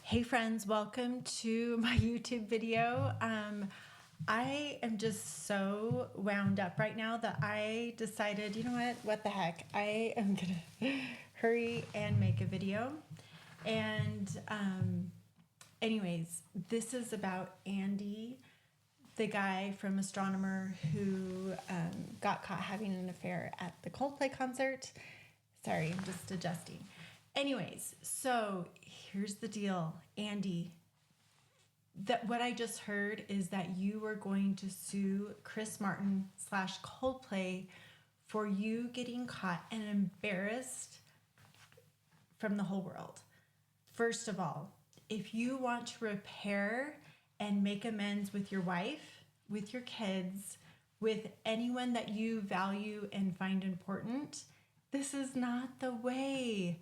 Hey friends, welcome to my YouTube video. I am just so wound up right now that I decided, you know what the heck, I am gonna hurry and make a video. And anyways, this is about Andy, the guy from Astronomer who got caught having an affair at the Coldplay concert. Sorry, I'm just adjusting. Anyways, so here's the deal, Andy. That what I just heard is that you were going to sue Chris Martin / Coldplay for you getting caught and embarrassed from the whole world. First of all, if you want to repair and make amends with your wife, with your kids, with anyone that you value and find important, this is not the way.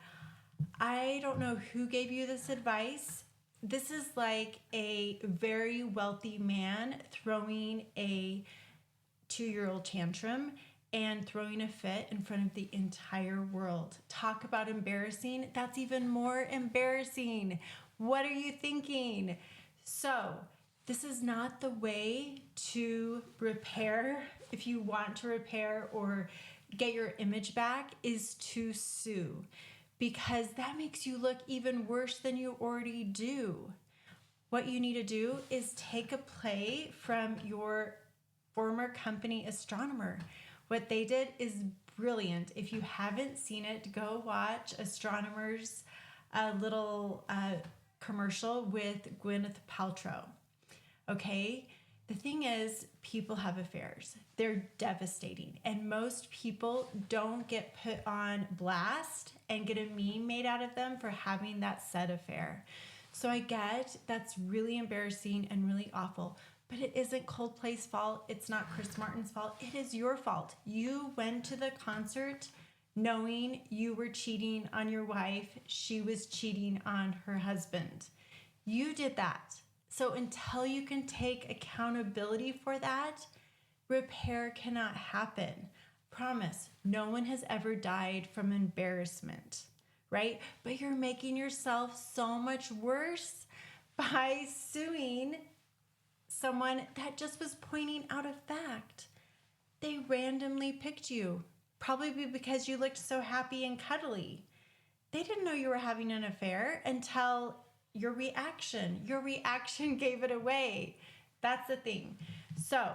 I don't know who gave you this advice. This is like a very wealthy man throwing a 2-year-old tantrum and throwing a fit in front of the entire world. Talk about embarrassing. That's even more embarrassing. What are you thinking? So, this is not the way to repair. If you want to repair or get your image back, is to sue, because that makes you look even worse than you already do. What you need to do is take a play from your former company, Astronomer. What they did is brilliant. If you haven't seen it, go watch Astronomer's little commercial with Gwyneth Paltrow. Okay? The thing is, people have affairs. They're devastating. And most people don't get put on blast and get a meme made out of them for having that said affair. So I get that's really embarrassing and really awful. But it isn't Coldplay's fault. It's not Chris Martin's fault. It is your fault. You went to the concert knowing you were cheating on your wife. She was cheating on her husband. You did that. So until you can take accountability for that, repair cannot happen. Promise, no one has ever died from embarrassment, right? But you're making yourself so much worse by suing someone that just was pointing out a fact. They randomly picked you, probably because you looked so happy and cuddly. They didn't know you were having an affair until your reaction gave it away. That's the thing. So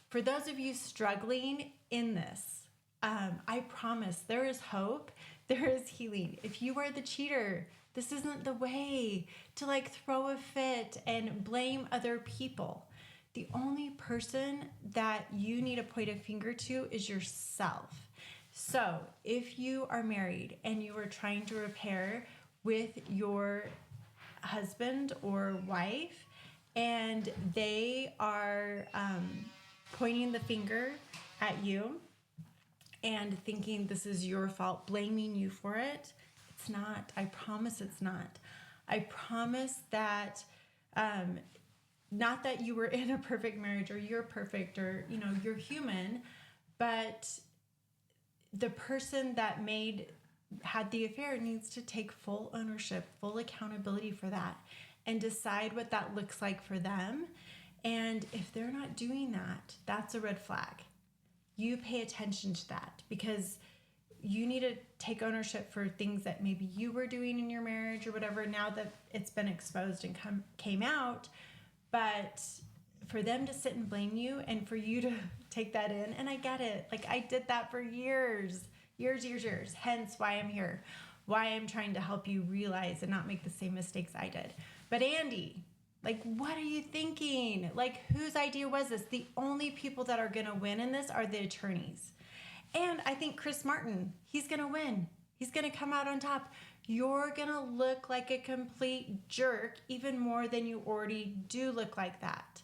for those of you struggling in this, I promise there is hope. There is healing. If you are the cheater, this isn't the way to throw a fit and blame other people. The only person that you need to point a finger to is yourself. So if you are married and you are trying to repair with your husband or wife and they are pointing the finger at you and thinking this is your fault, blaming you for it, it's not. I promise it's not. I promise that not that you were in a perfect marriage or you're perfect or you're human, but the person that had the affair needs to take full ownership, full accountability for that, and decide what that looks like for them. And if they're not doing that, that's a red flag. You pay attention to that, because you need to take ownership for things that maybe you were doing in your marriage or whatever, now that it's been exposed and came out. But for them to sit and blame you and for you to take that in, and I get it. I did that for years. Hence why I'm here, why I'm trying to help you realize and not make the same mistakes I did. But Andy, what are you thinking? Whose idea was this? The only people that are going to win in this are the attorneys. And I think Chris Martin, he's going to win. He's going to come out on top. You're going to look like a complete jerk, even more than you already do look like that.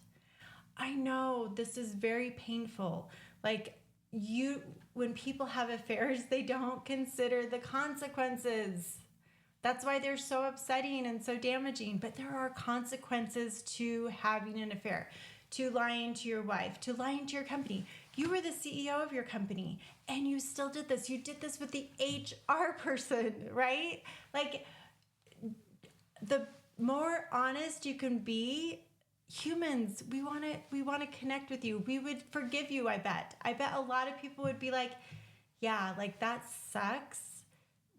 I know this is very painful. When people have affairs, they don't consider the consequences. That's why they're so upsetting and so damaging. But there are consequences to having an affair, to lying to your wife, to lying to your company. You were the CEO of your company and you still did this. You did this with the HR person, right? The more honest you can be, humans, we want to connect with you. We would forgive you, I bet. I bet a lot of people would be like, yeah, like that sucks,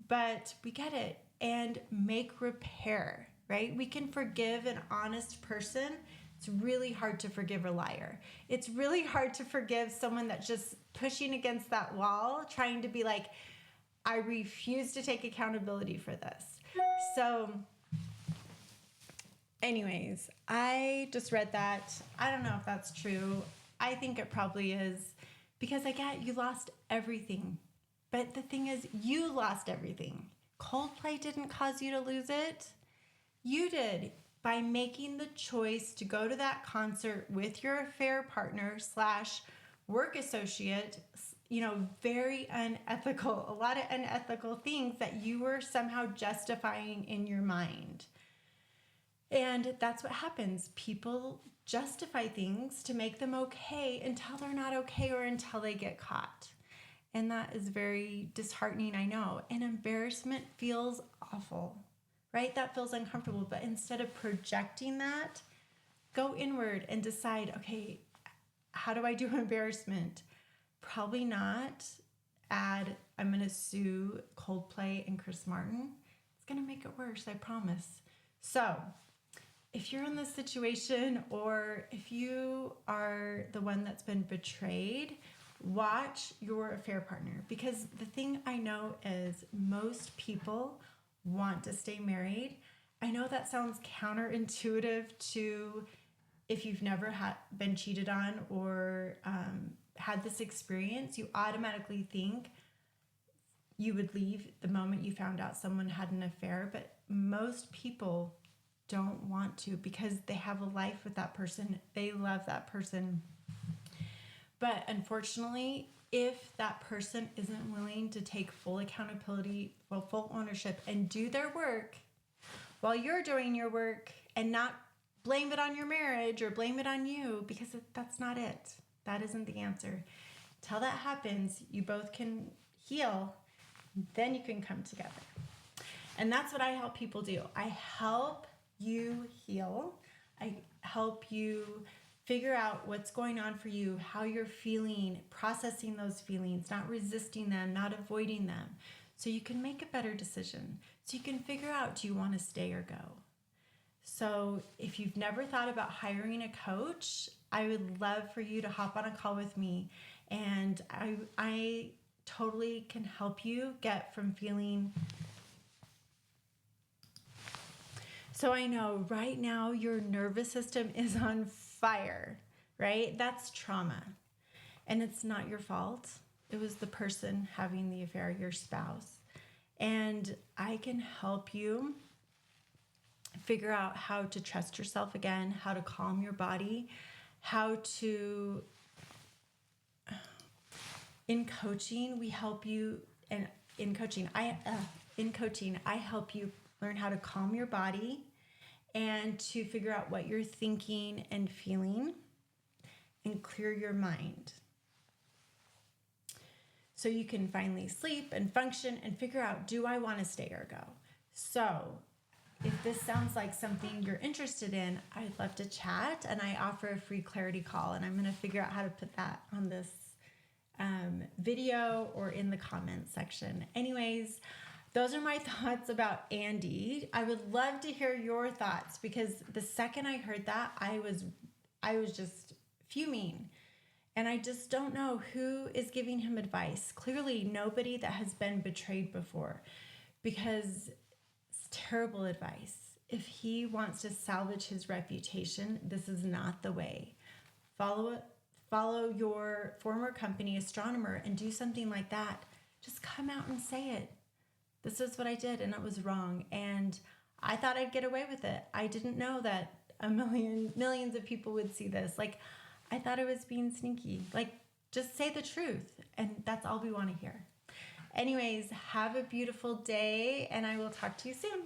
but we get it, and make repair, right? We can forgive an honest person. It's really hard to forgive a liar. It's really hard to forgive someone that's just pushing against that wall, trying to be like, I refuse to take accountability for this. So anyways, I just read that. I don't know if that's true. I think it probably is, because I get you lost everything. But the thing is, you lost everything. Coldplay didn't cause you to lose it. You did, by making the choice to go to that concert with your affair partner / work associate, very unethical, a lot of unethical things that you were somehow justifying in your mind. And that's what happens. People justify things to make them okay until they're not okay, or until they get caught. And that is very disheartening, I know. And embarrassment feels awful, right? That feels uncomfortable. But instead of projecting that, go inward and decide, okay, how do I do embarrassment? Probably not add, I'm going to sue Coldplay and Chris Martin. It's going to make it worse, I promise. So if you're in this situation, or if you are the one that's been betrayed, watch your affair partner. Because the thing I know is most people want to stay married. I know that sounds counterintuitive to if you've never been cheated on, or had this experience. You automatically think you would leave the moment you found out someone had an affair. But most people don't want to, because they have a life with that person. They love that person. But unfortunately, if that person isn't willing to take full accountability, full ownership, and do their work while you're doing your work, and not blame it on your marriage or blame it on you, because that's not it. That isn't the answer. Till that happens, you both can heal, then you can come together. And that's what I help people do. I help you heal. I help you figure out what's going on for you, how you're feeling, processing those feelings, not resisting them, not avoiding them, so you can make a better decision. So you can figure out, do you want to stay or go? So if you've never thought about hiring a coach, I would love for you to hop on a call with me, and I totally can help you get from feeling. So I know right now your nervous system is on fire, right? That's trauma. And it's not your fault. It was the person having the affair, your spouse. And I can help you figure out how to trust yourself again, how to calm your body, how to, in coaching, we help you, and in coaching, I help you learn how to calm your body and to figure out what you're thinking and feeling, and clear your mind, so you can finally sleep and function and figure out, do I want to stay or go? So if this sounds like something you're interested in, I'd love to chat, and I offer a free clarity call, and I'm going to figure out how to put that on this video or in the comments section. Anyways, those are my thoughts about Andy. I would love to hear your thoughts, because the second I heard that, I was just fuming. And I just don't know who is giving him advice. Clearly nobody that has been betrayed before, because it's terrible advice. If he wants to salvage his reputation, this is not the way. Follow your former company, Astronomer, and do something like that. Just come out and say it. This is what I did, and it was wrong. And I thought I'd get away with it. I didn't know that millions of people would see this. Like, I thought I was being sneaky. Like, just say the truth. And that's all we want to hear. Anyways, have a beautiful day, and I will talk to you soon.